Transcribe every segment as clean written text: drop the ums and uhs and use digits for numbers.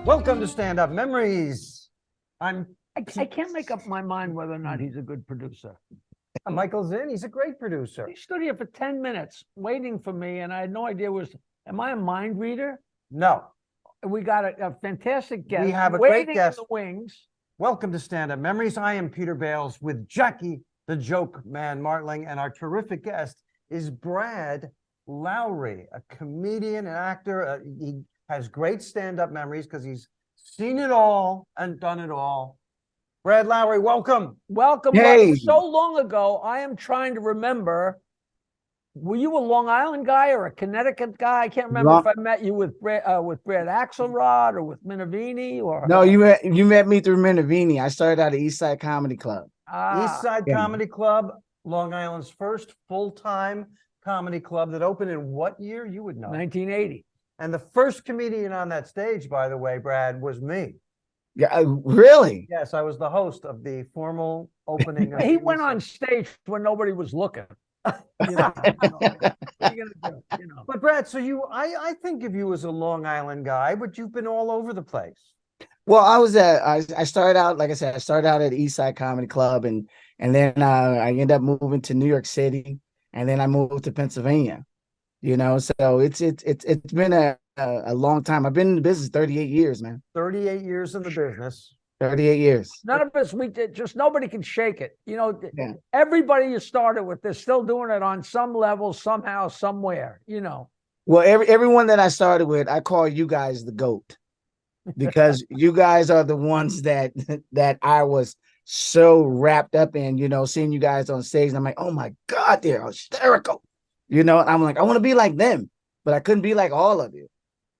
Welcome to Stand Up Memories. I can't make up my mind whether or not he's a good producer. Michael Zinn. He's a great producer. He stood here for 10 minutes waiting for me, and I had no idea am I a mind reader? No. We got a fantastic guest. We have a waiting great guest. in the wings. Welcome to Stand Up Memories. I am Peter Bales with Jackie the Joke Man Martling, and our terrific guest is Brad Lowery, a comedian and actor. He has great stand-up memories because he's seen it all and done it all. Brad Lowery, welcome. Welcome. Hey. So long ago, I am trying to remember. Were you a Long Island guy or a Connecticut guy? I can't remember if I met you with Brad Axelrod or with Minervini or. No, you met me through Minervini. I started out at East Side Comedy Club. East Side Comedy Club, Long Island's first full-time comedy club that opened in what year? You would know. 1980. And the first comedian on that stage, by the way, Brad, was me. Yeah, really? Yes, I was the host of the formal opening. Of He went on stage when nobody was looking. You know, what are you gonna do? You know. But Brad, so I think of you as a Long Island guy, but you've been all over the place. Well, I started out, like I said, I started out at East Side Comedy Club, and then I ended up moving to New York City, and then I moved to Pennsylvania. You know, so it's been a long time. I've been in the business 38 years, man. 38 years in the business. 38 years. None of us, just nobody can shake it. You know, Yeah. Everybody you started with, they're still doing it on some level, somehow, somewhere, you know. Well, everyone that I started with, I call you guys the GOAT, because you guys are the ones that I was so wrapped up in, you know, seeing you guys on stage. And I'm like, oh my God, they're hysterical. You know, I'm like, I want to be like them, but I couldn't be like all of you.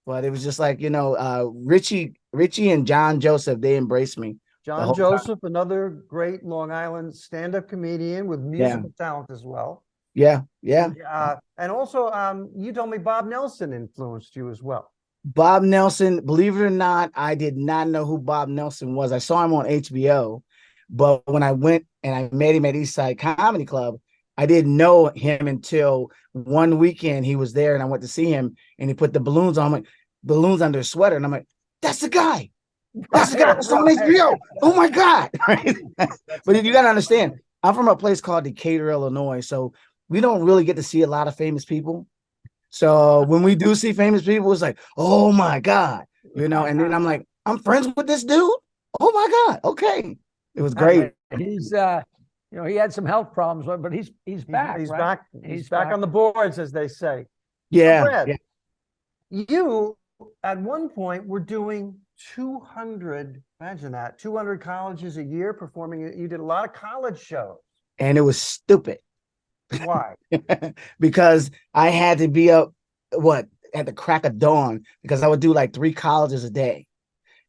But it was just like, you know, Richie and John Joseph, they embraced me. John Joseph, another great Long Island stand-up comedian with musical talent as well. Yeah. And also, you told me Bob Nelson influenced you as well. Bob Nelson, believe it or not, I did not know who Bob Nelson was. I saw him on HBO, but when I went and I met him at East Side Comedy Club, I didn't know him until one weekend he was there, and I went to see him, and he put the balloons on, like balloons under his sweater, and I'm like, that's the guy. That's the guy. It's on HBO. Oh my God. But you got to understand, I'm from a place called Decatur, Illinois, so we don't really get to see a lot of famous people. So when we do see famous people, it's like, oh my God, you know, and then I'm like, I'm friends with this dude. Oh my God. Okay. It was great. He's you know, he had some health problems, but he's back. He's right? back. He's back on the boards, as they say. Yeah. So Brad, you at one point were doing 200, imagine that, 200 colleges a year performing. You did a lot of college shows. And it was stupid. Why? Because I had to be up, at the crack of dawn, because I would do like 3 colleges a day.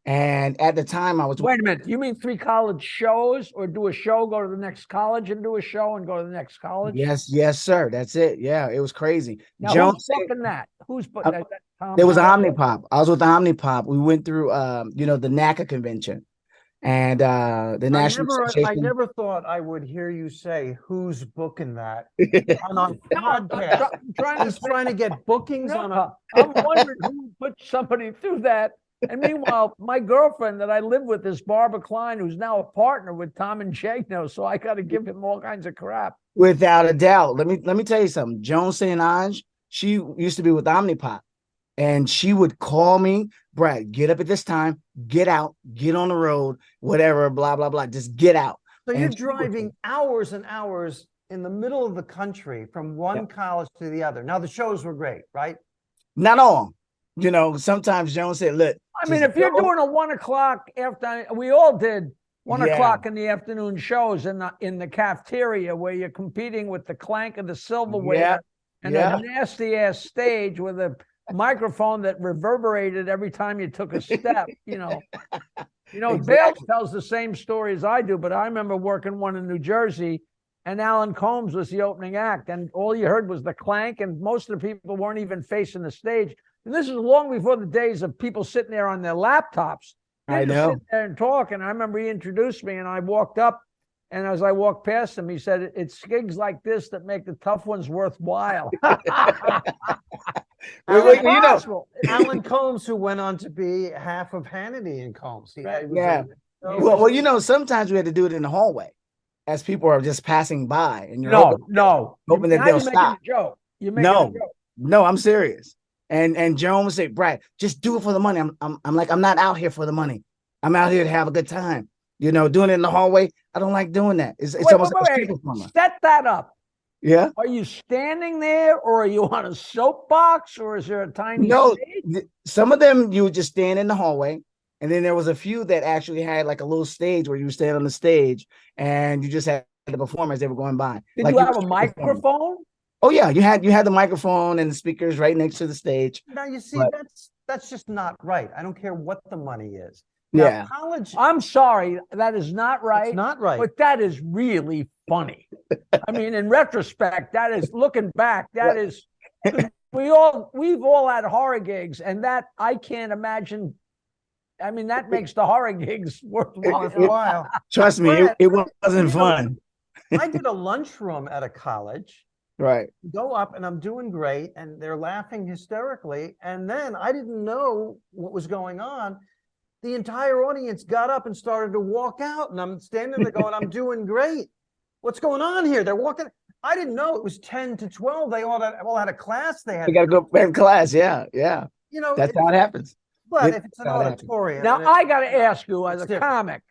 And at the time I was. Wait a minute. You mean 3 college shows, or do a show, go to the next college, and do a show and go to the next college? Yes, sir. That's it. Yeah, it was crazy. Now, who's booking that? Who's putting that? There was Omnipop. I was with Omnipop. We went through, you know, the NACA convention, and the National Association. I never thought I would hear you say, "Who's booking that?" on a podcast. He's trying to get bookings on a. I'm wondering who put somebody through that. And meanwhile, my girlfriend that I live with is Barbara Klein, who's now a partner with Tom and Jagno. So I got to give him all kinds of crap. Without a doubt. Let me tell you something. Joan St. Ange, she used to be with Omnipop, and she would call me, Brad, get up at this time, get out, get on the road, whatever, blah, blah, blah. Just get out. So you're driving hours and hours in the middle of the country from one college to the other. Now, the shows were great, right? Not all. You know, sometimes Joan said, look. I mean, if you're doing a 1 o'clock after, we all did 1 o'clock in the afternoon shows in the cafeteria, where you're competing with the clank of the silverware and a nasty ass stage with a microphone that reverberated every time you took a step. You know, exactly. Bales tells the same story as I do, but I remember working one in New Jersey, and Alan Combs was the opening act, and all you heard was the clank, and most of the people weren't even facing the stage. And this is long before the days of people sitting there on their laptops. I know. Sit there and talk. And I remember he introduced me, and I walked up, and as I walked past him, he said, "It's gigs like this that make the tough ones worthwhile." It's You know, impossible. Alan Combs, who went on to be half of Hannity and Combs. He was yeah. Well, you know, sometimes we had to do it in the hallway as people are just passing by, and you're hoping that Now they'll you're making stop. a joke. You're making a No, joke. no, I'm serious. And Joan would say, Brad, just do it for the money. I'm like, I'm not out here for the money. I'm out here to have a good time. You know, doing it in the hallway. I don't like doing that. It's almost like a street performer. Set that up. Yeah. Are you standing there, or are you on a soapbox, or is there a tiny No, stage? some of them you would just stand in the hallway. And then there was a few that actually had like a little stage where you stand on the stage and you just had the performers they were going by. Did like you have a microphone? Oh yeah, you had the microphone and the speakers right next to the stage. Now you see, But- that's just not right. I don't care what the money is. Now, Yeah. college. I'm sorry, that is not right. It's not right. But that is really funny. I mean, in retrospect, that is looking back, that is we've all had horror gigs, and that I can't imagine. I mean, that makes the horror gigs worthwhile. Trust me, Brad, it wasn't fun. I did a lunchroom at a college. Right. Go up and I'm doing great, and they're laughing hysterically. And then I didn't know what was going on. The entire audience got up and started to walk out, and I'm standing there going, I'm doing great. What's going on here? They're walking. I didn't know it was 10 to 12. They all had a class. They got to go back to class. Yeah. Yeah. You know, that's how it happens. But if it's an auditorium. Now, I got to ask you, as a different. comic,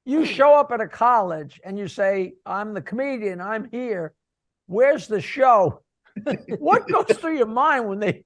you show up at a college and you say, I'm the comedian, I'm here. Where's the show? What goes through your mind when they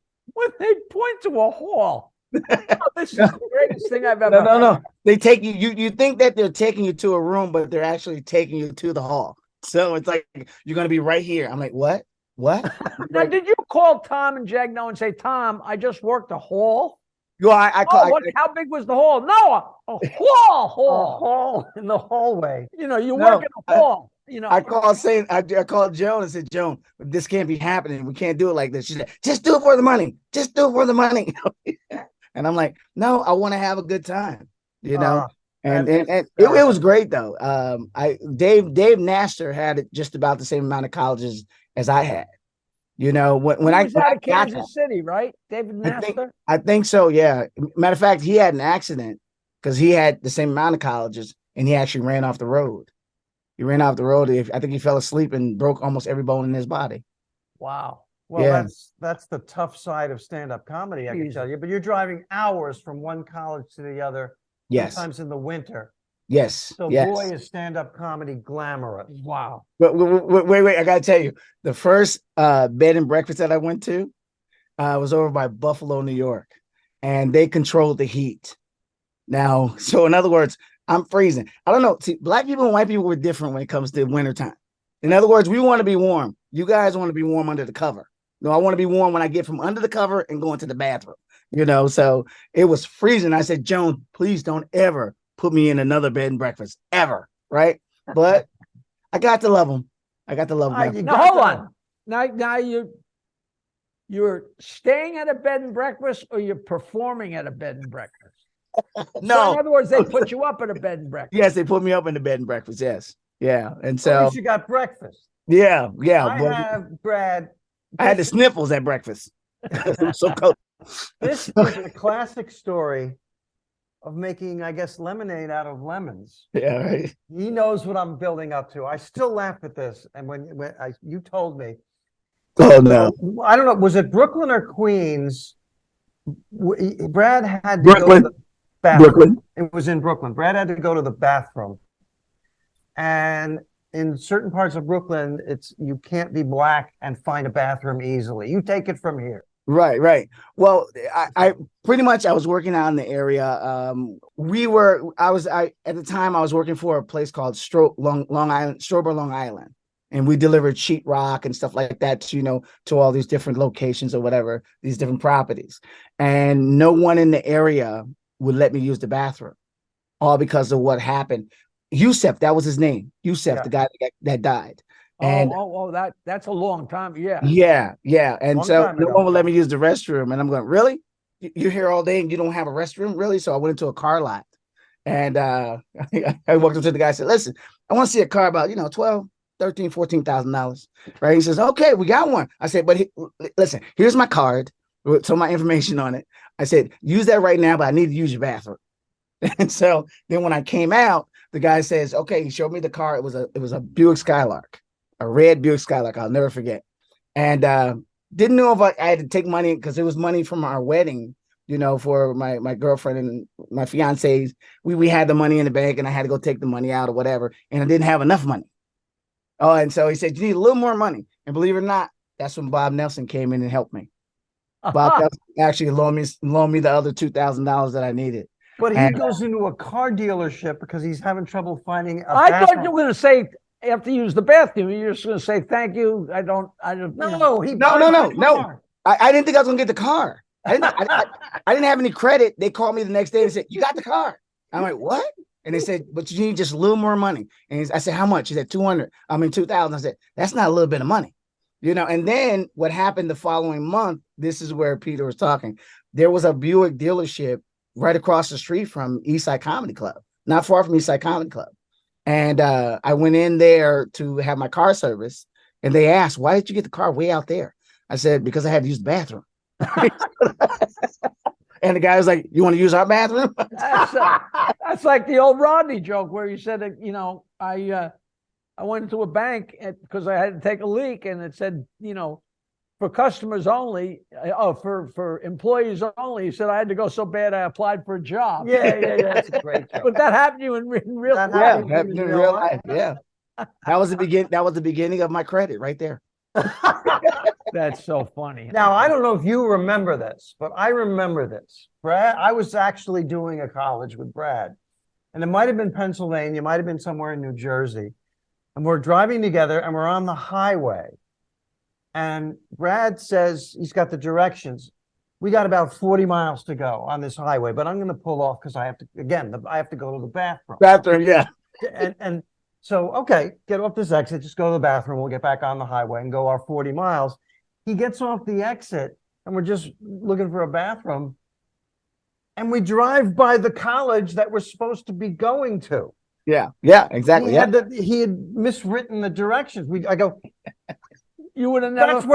point to a hall? Oh, this is the greatest thing I've ever heard. No. They take you think that they're taking you to a room, but they're actually taking you to the hall. So it's like, you're going to be right here. I'm like, what? Now, did you call Tom and Jagno and say, Tom, I just worked a hall? How big was the hall? No, a hall in the hallway. You know, you work in a hall. You know, I called Joan and said, Joan, this can't be happening. We can't do it like this. She said, just do it for the money. Just do it for the money. And I'm like, no, I want to have a good time, you know? And it was great though. Dave Nasser had just about the same amount of colleges as I had. You know, when I was out of Kansas City, right? David Nasser? I think so, yeah. Matter of fact, he had an accident because he had the same amount of colleges and he actually ran off the road. He ran off the road. I think he fell asleep and broke almost every bone in his body. Wow. Well, yeah. That's the tough side of stand-up comedy, I can tell you. But you're driving hours from one college to the other, sometimes in the winter. Yes. So boy, is stand-up comedy glamorous. Wow. But wait, I gotta tell you, the first bed and breakfast that I went to was over by Buffalo, New York, and they controlled the heat. Now, so in other words, I'm freezing. I don't know. See, black people and white people were different when it comes to wintertime. In other words, we want to be warm. You guys want to be warm under the cover. No, I want to be warm when I get from under the cover and go into the bathroom. You know, so it was freezing. I said, Joan, please don't ever put me in another bed and breakfast ever. Right. But I got to love them. Now, hold on. Now you're staying at a bed and breakfast, or you're performing at a bed and breakfast? No. So in other words, they put you up at a bed and breakfast. Yes, they put me up in the bed and breakfast. Yes. Yeah. And so at least you got breakfast. Yeah. I have, Brad. I had the sniffles at breakfast. So cold. This is a classic story of making, I guess, lemonade out of lemons. Yeah, right. He knows what I'm building up to. I still laugh at this. And when you told me. Oh, no. I don't know. Was it Brooklyn or Queens? Brad had to Brooklyn. go to the bathroom. Brooklyn. It was in Brooklyn. Brad had to go to the bathroom. And in certain parts of Brooklyn, you can't be black and find a bathroom easily. You take it from here. Right. Well, I pretty much I was working out in the area. At the time I was working for a place called Long Island, and we delivered sheetrock and stuff like that, to all these different locations or whatever, these different properties. And no one in the area would let me use the bathroom, all because of what happened. Yusef, that was his name. Yusef, the guy that died. And that's a long time. Yeah. And Long so time no ago. one would let me use the restroom. And I'm going, really? You're here all day and you don't have a restroom? Really? So I went into a car lot, and I walked up to the guy and said, listen, I want to see a car about, $12,000, $13,000, $14,000. Right. He says, okay, we got one. I said, but listen, here's my card. So my information on it. I said, use that right now, but I need to use your bathroom. And so then when I came out, the guy says, okay, he showed me the car. It was a Buick Skylark, a red Buick Skylark. I'll never forget. And didn't know if I had to take money because it was money from our wedding, for my girlfriend and my fiance's. We had the money in the bank and I had to go take the money out or whatever. And I didn't have enough money. Oh, and so he said, you need a little more money. And believe it or not, that's when Bob Nelson came in and helped me. Bob Nelson actually loaned me the other $2,000 that I needed. But he goes into a car dealership because he's having trouble finding a I thought bathroom. you were going to say after you use the bathroom, you're just going to say thank you. I don't. No, he no. I didn't think I was going to get the car. I didn't have any credit. They called me the next day and said, you got the car. I'm like, what? And they said, but you need just a little more money. And I said, how much? He said, 2,000. I said, that's not a little bit of money. And then what happened the following month, this is where Peter was talking. There was a Buick dealership right across the street from Eastside Comedy Club, not far from Eastside Comedy Club. And I went in there to have my car service, and they asked, why did you get the car way out there? I said, because I had to use the bathroom. And the guy was like, you want to use our bathroom? That's like the old Rodney joke where he said that, I went into a bank because I had to take a leak, and it said, for customers only, for employees only. He said, I had to go so bad I applied for a job. Yeah. That's a great joke. But that happened to you in real life. Yeah, happened in real life. Yeah. That was the beginning of my credit right there. That's so funny. Now, I don't know if you remember this, but I remember this. Brad, I was actually doing a college with Brad, and it might have been Pennsylvania, might have been somewhere in New Jersey. And we're driving together and we're on the highway. And Brad says he's got the directions. We got about 40 miles to go on this highway, but I'm going to pull off because I have to go to the bathroom. Yeah. And so, okay, get off this exit, just go to the bathroom. We'll get back on the highway and go our 40 miles. He gets off the exit and we're just looking for a bathroom. And we drive by the college that we're supposed to be going to. Yeah, exactly. He had miswritten the directions. I go, you would have never. That's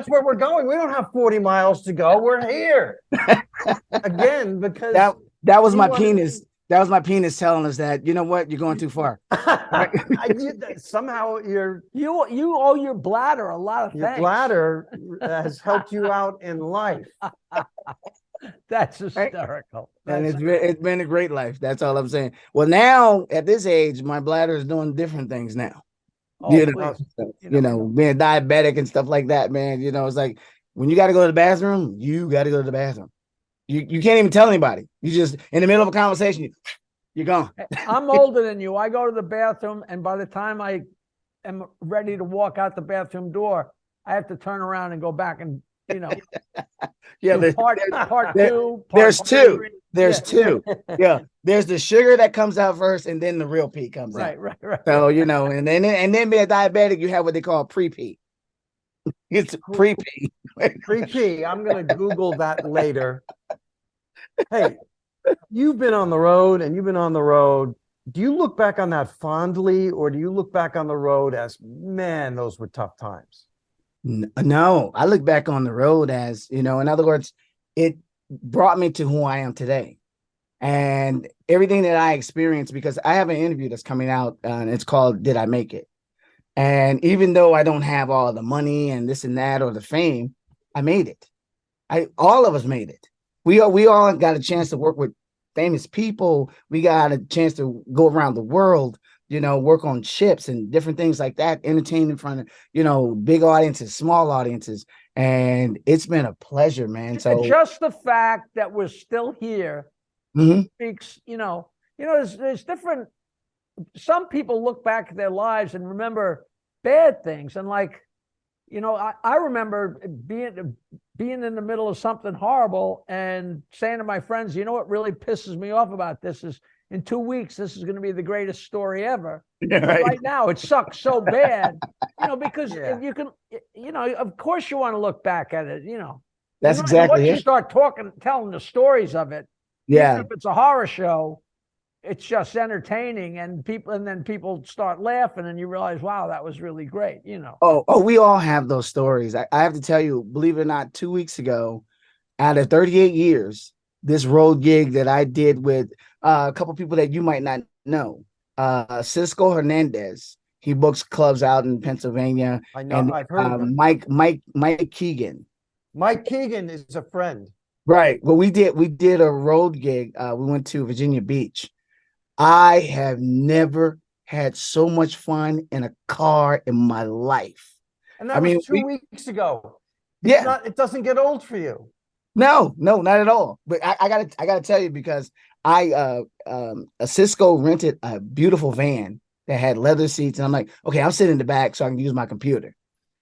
where we're going. We don't have 40 miles to go. We're here again because that was my penis. That was my penis telling us that, you know what, you're going too far. Somehow you owe your bladder a lot of thanks. Your bladder has helped you out in life. That's hysterical. And it's been a great life. That's all I'm saying. Well, now at this age, my bladder is doing different things now. Oh, being diabetic and stuff like that, man. It's like when you got to go to the bathroom, you got to go to the bathroom. You can't even tell anybody. You just in the middle of a conversation, you're gone. I'm older than you. I go to the bathroom, and by the time I am ready to walk out the bathroom door, I have to turn around and go back and yeah. Part two. There's two. There's two. Yeah. There's the sugar that comes out first, and then the real pee comes out. Right. So and then being diabetic, you have what they call pre-pee. It's pre-pee. Pre-pee. I'm gonna Google that later. Hey, you've been on the road and you've been on the road. Do you look back on that fondly, or do you look back on the road as, man, those were tough times? No, I look back on the road as, in other words, it brought me to who I am today. And everything that I experienced, because I have an interview that's coming out, and it's called Did I Make It? And even though I don't have all the money and this and that or the fame, I made it. All of us made it. We all got a chance to work with famous people. We got a chance to go around the world, work on ships and different things like that, entertain in front of, big audiences, small audiences. And it's been a pleasure, man. So just the fact that we're still here speaks, there's different. Some people look back at their lives and remember bad things. And I remember being in the middle of something horrible and saying to my friends, what really pisses me off about this is in 2 weeks, this is going to be the greatest story ever. Yeah, right now, it sucks so bad, because if you can, of course you want to look back at it, That's exactly once it. you start telling the stories of it, yeah. even if it's a horror show, it's just entertaining, and then people start laughing, and you realize, wow, that was really great, Oh, we all have those stories. I have to tell you, believe it or not, 2 weeks ago, out of 38 years, this road gig that I did with a couple people that you might not know, Cisco Hernandez. He books clubs out in Pennsylvania, I know, and I've heard of him. Mike Keegan. Mike Keegan is a friend. Right. Well, we did a road gig. We went to Virginia Beach. I have never had so much fun in a car in my life. And that I was mean, 2 weeks ago. yeah, It doesn't get old for you. no, not at all. But I gotta tell you, because a Cisco rented a beautiful van that had leather seats, and I'm like, okay, I'm sitting in the back so I can use my computer.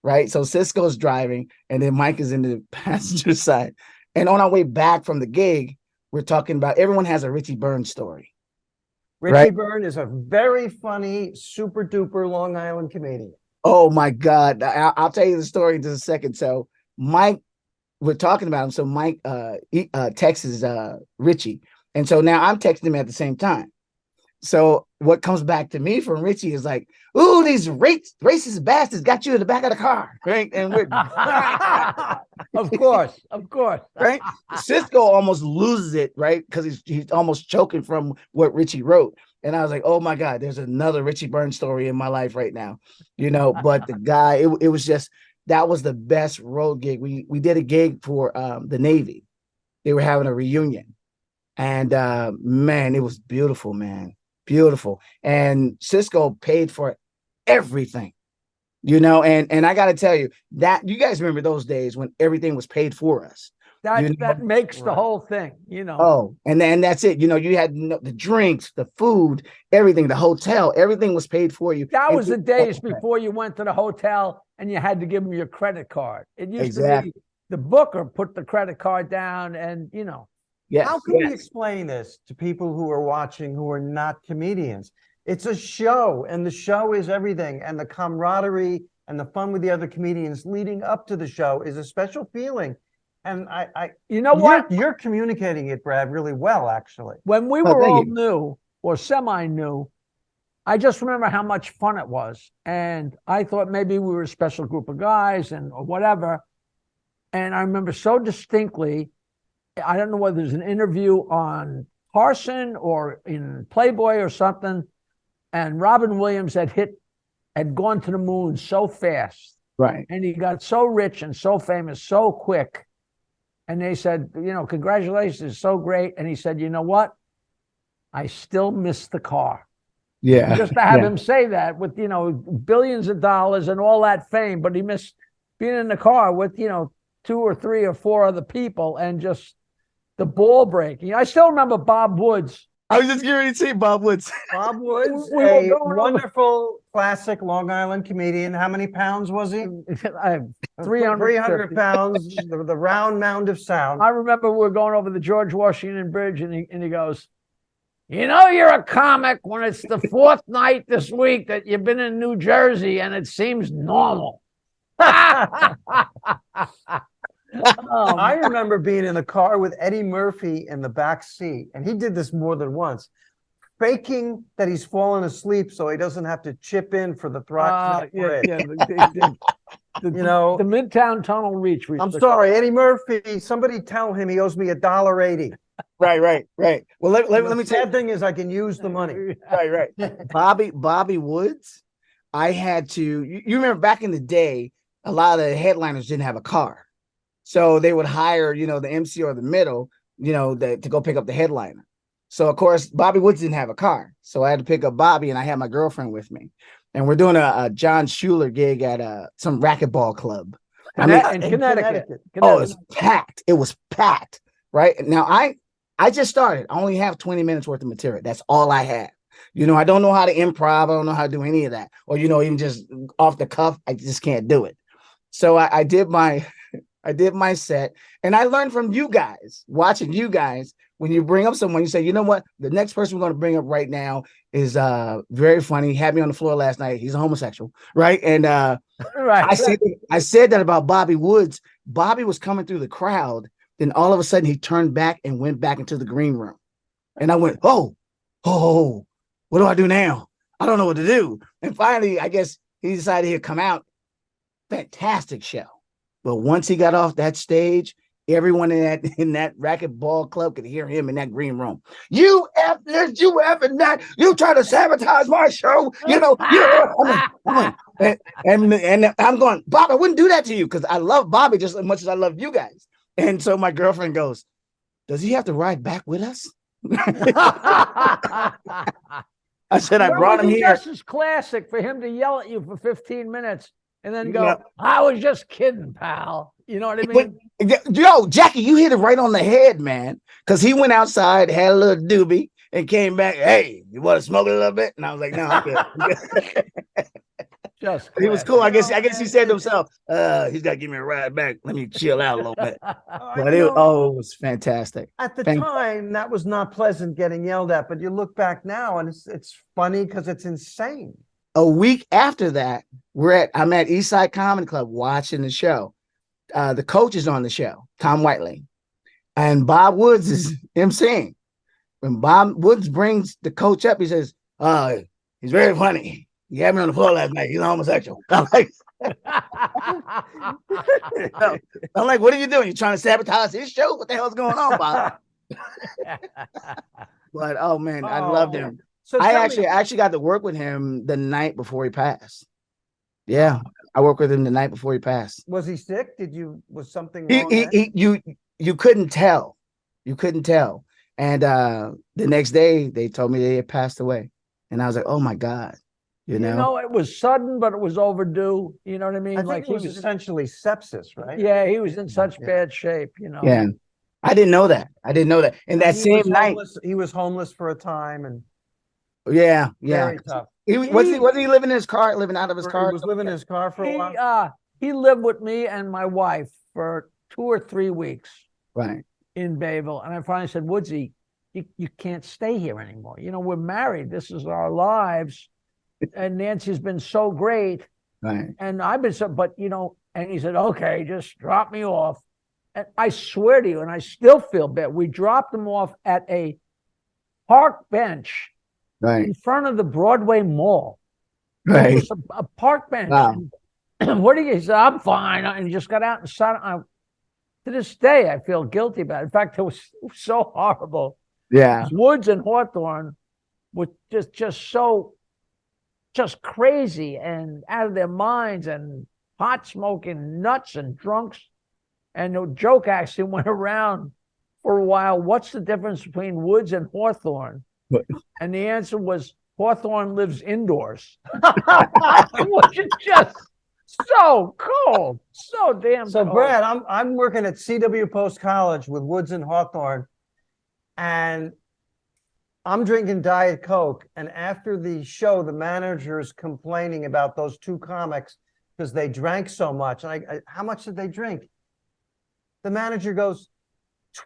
Right. So Cisco's driving, and then Mike is in the passenger side. And on our way back from the gig, we're talking about everyone has a Richie Burns story. Richie Right. Byrne is a very funny, super duper Long Island comedian. Oh my God. I'll tell you the story in just a second. So Mike, we're talking about him. So Mike texts Richie. And so now I'm texting him at the same time. So what comes back to me from Richie is like, ooh, these racist bastards got you in the back of the car. Right. And we're Of course. right. Cisco almost loses it, right? Because he's almost choking from what Richie wrote. And I was like, oh my God, there's another Richie Burns story in my life right now. But the guy, it was just, that was the best road gig. We did a gig for the Navy. They were having a reunion. And man, it was beautiful, man. Beautiful. And Cisco paid for everything. And I got to tell you that you guys remember those days when everything was paid for us. That makes the Right. whole thing, Oh, and then that's it. You had the drinks, the food, everything, the hotel, everything was paid for you. That And was the days before you went to the hotel and you had to give them your credit card. It used to be the booker put the credit card down, and Yes, How can we explain this to people who are watching who are not comedians? It's a show, and the show is everything. And the camaraderie and the fun with the other comedians leading up to the show is a special feeling. And you're communicating it, Brad, really well, actually. When we were all new or semi-new, I just remember how much fun it was. And I thought maybe we were a special group of guys or whatever. And I remember so distinctly, I don't know whether there's an interview on Carson or in Playboy or something, and Robin Williams had gone to the moon so fast. Right. And he got so rich and so famous so quick. And they said, congratulations, it's so great. And he said, you know what? I still miss the car. Yeah. Just to have him say that with, billions of dollars and all that fame, but he missed being in the car with, 2 or 3 or 4 other people and just the ball breaking. I still remember Bob Woods. I was just getting ready to say Bob Woods. Bob Woods, We were a going wonderful classic Long Island comedian. How many pounds was he? 300 pounds, the round mound of sound. I remember we were going over the George Washington Bridge, and he goes, you're a comic when it's the 4th night this week that you've been in New Jersey and it seems normal. I remember being in the car with Eddie Murphy in the back seat, and he did this more than once, faking that he's fallen asleep so he doesn't have to chip in for the Throckmorton Bridge. The Midtown Tunnel reach. I'm sorry, Eddie Murphy. Somebody tell him he owes me $1.80. Right. Well, let me tell you. The thing is, I can use the money. Right. Bobby Woods. I had to. You remember back in the day, a lot of the headliners didn't have a car. So they would hire, the MC or the middle, to go pick up the headliner. So, of course, Bobby Woods didn't have a car. So I had to pick up Bobby, and I had my girlfriend with me. And we're doing a John Schuler gig at some racquetball club. In Connecticut. Oh, it's packed. It was packed. Right. Now, I just started. I only have 20 minutes worth of material. That's all I have. I don't know how to improv. I don't know how to do any of that. Or, even just off the cuff, I just can't do it. So I did my set, and I learned from you guys, watching you guys. When you bring up someone, you say, you know what? The next person we're going to bring up right now is very funny. He had me on the floor last night. He's a homosexual, right? And right. I said that about Bobby Woods. Bobby was coming through the crowd. Then all of a sudden he turned back and went back into the green room. And I went, oh, what do I do now? I don't know what to do. And finally, I guess he decided he'd come out. Fantastic show. But once he got off that stage, Everyone in that racquetball club could hear him in that green room. You F this, you F and that. You try to sabotage my show. And I'm going, Bob, I wouldn't do that to you because I love Bobby just as much as I love you guys. And so my girlfriend goes, does he have to ride back with us? I said, I brought him here. Just as classic for him to yell at you for 15 minutes and then go, I was just kidding, pal. You know what I mean? Yo, Jackie, you hit it right on the head, man. Because he went outside, had a little doobie, and came back. Hey, you want to smoke a little bit? And I was like, no, I'm good. Just he was cool. I guess he said to himself, he's got to give me a ride back. Let me chill out a little bit. But it was fantastic. At the time, that was not pleasant getting yelled at, but you look back now and it's funny because it's insane. A week after that, I'm at Eastside Comedy Club watching the show. The coach is on the show, Tom Whiteley, and Bob Woods is emceeing. When Bob Woods brings the coach up, he says, he's very funny. He had me on the floor last night. He's homosexual. I'm like, what are you doing? You trying to sabotage his show? What the hell's going on, Bob? But oh man, I loved him. So I actually got to work with him the night before he passed. Yeah, I worked with him the night before he passed. Was he sick? Was something wrong? You couldn't tell. You couldn't tell. And the next day they told me they had passed away. And I was like, oh my God. You know, it was sudden, but it was overdue. You know what I mean? I think it was essentially sepsis, right? Yeah, he was in such bad shape, Yeah. I didn't know that. And that same night. He was homeless for a time and very tough. Was he living in his car, living out of his car? He was living in his car for a while. He lived with me and my wife for 2 or 3 weeks. Right. In Bayville. And I finally said, Woodsy, you can't stay here anymore. We're married. This is our lives. And Nancy's been so great. Right. And I've been and he said, okay, just drop me off. And I swear to you, and I still feel bad. We dropped him off at a park bench in front of the Broadway Mall. Right. It was a park bench. Wow. And what he said, I'm fine. And he just got out and sat. To this day, I feel guilty about it. In fact, it was so horrible. Yeah. Woods and Hawthorne were just crazy and out of their minds and pot smoking nuts and drunks. And the joke actually went around for a while. What's the difference between Woods and Hawthorne? And the answer was Hawthorne lives indoors. Which is just so cold. So damn So cold. Brad, I'm working at CW Post College with Woods and Hawthorne, and I'm drinking Diet Coke. And after the show, the manager is complaining about those two comics because they drank so much. And how much did they drink? The manager goes,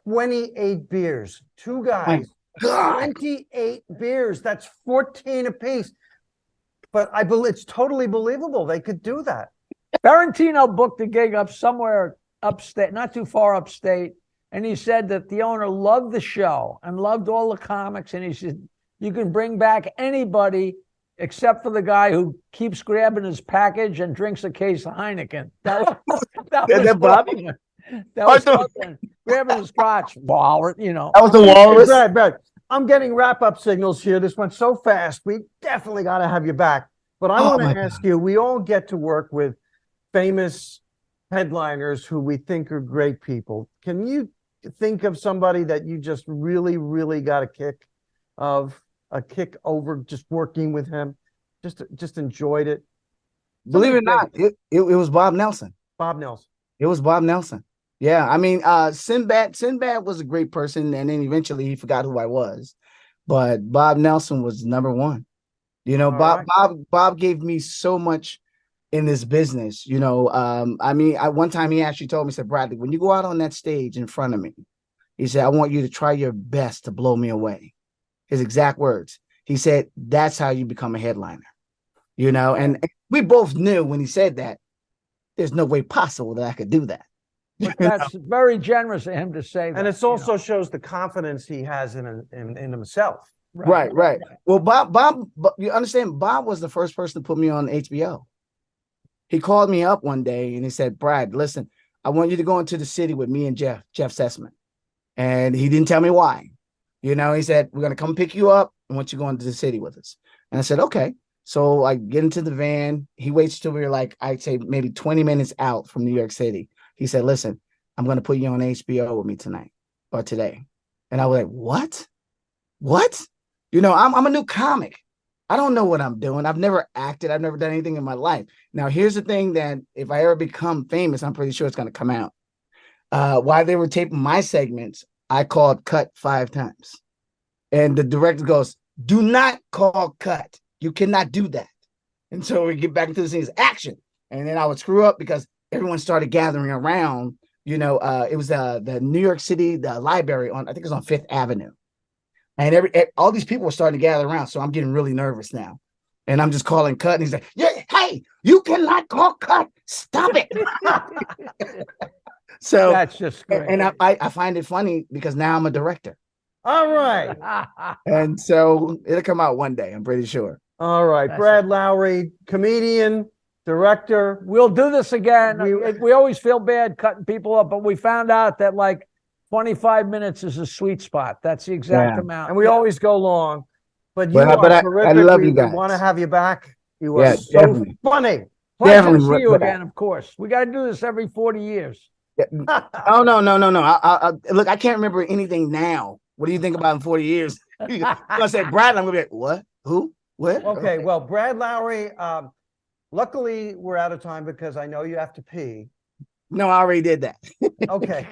28 beers. Two guys. 28 beers. That's 14 apiece. But I believe it's totally believable. They could do that. Ferrantino booked a gig up somewhere upstate, not too far upstate. And he said that the owner loved the show and loved all the comics. And he said, you can bring back anybody except for the guy who keeps grabbing his package and drinks a case of Heineken. That was Bobby. That was grabbing his crotch. That was the walrus. Brad, I'm getting wrap-up signals here. This went so fast. We definitely got to have you back. But I want to ask you, we all get to work with famous headliners who we think are great people. Can you think of somebody that you just really, really got a kick over just working with him? Just enjoyed it? Believe it or not, it was Bob Nelson. Bob Nelson. It was Bob Nelson. Yeah, I mean, Sinbad was a great person, and then eventually he forgot who I was. But Bob Nelson was number one. Bob gave me so much in this business. I mean, one time he actually told me, he said, Bradley, when you go out on that stage in front of me, he said, I want you to try your best to blow me away. His exact words. He said, that's how you become a headliner. And we both knew when he said that, there's no way possible that I could do that. But that's very generous of him to say that. And it also shows the confidence he has in himself. Right. Well, Bob, you understand, Bob was the first person to put me on HBO. He called me up one day and he said, Brad, listen, I want you to go into the city with me and Jeff Sessman. And he didn't tell me why. You know, he said, we're going to come pick you up. I want you to go into the city with us. And I said, okay. So I get into the van. He waits till we were like, I'd say maybe 20 minutes out from New York City. He said, listen, I'm going to put you on HBO with me tonight or today. And I was like, what? What? You know, I'm a new comic. I don't know what I'm doing. I've never acted. I've never done anything in my life. Now, here's the thing that if I ever become famous, I'm pretty sure it's going to come out. While they were taping my segments, I called cut 5 times. And the director goes, do not call cut. You cannot do that. And so we get back into the scenes, action. And then I would screw up because everyone started gathering around. You know, it was the New York City, the library on, I think it was on 5th Avenue. And all these people were starting to gather around. So I'm getting really nervous now. And I'm just calling cut. And he's like, yeah, hey, you cannot call cut. Stop it. So that's just great. And I find it funny because now I'm a director. All right. And so it'll come out one day, I'm pretty sure. All right. Brad Lowery, comedian, director. We'll do this again. We always feel bad cutting people up, but we found out that like 25 minutes is a sweet spot. That's the exact amount. And we always go long. But you are terrific. I love you guys. We want to have you back. You are so definitely. funny. Pleasure to see you again, of course. We got to do this every 40 years. Oh, no. Look, I can't remember anything now. What do you think about in 40 years? You're going to say Brad, I'm going to be like, what? Who? What? Okay, well, Brad Lowery, luckily we're out of time because I know you have to pee. No, I already did that. Okay.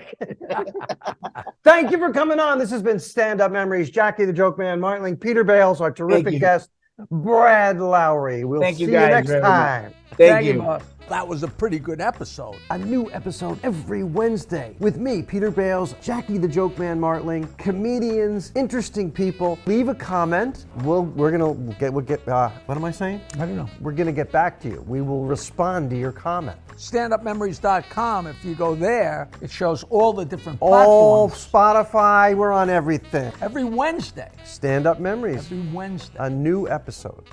Thank you for coming on. This has been Stand Up Memories. Jackie the Joke Man, Martling, Peter Bales, our terrific guest, Brad Lowery. We'll see you next time. Thank you. That was a pretty good episode. A new episode every Wednesday with me, Peter Bales, Jackie the Joke Man Martling, comedians, interesting people. Leave a comment. We're gonna get what am I saying? I don't know. We're gonna get back to you. We will respond to your comment. StandUpMemories.com. If you go there, it shows all the different All platforms. Spotify, we're on everything. Every Wednesday. Stand Up Memories. Every Wednesday. A new episode.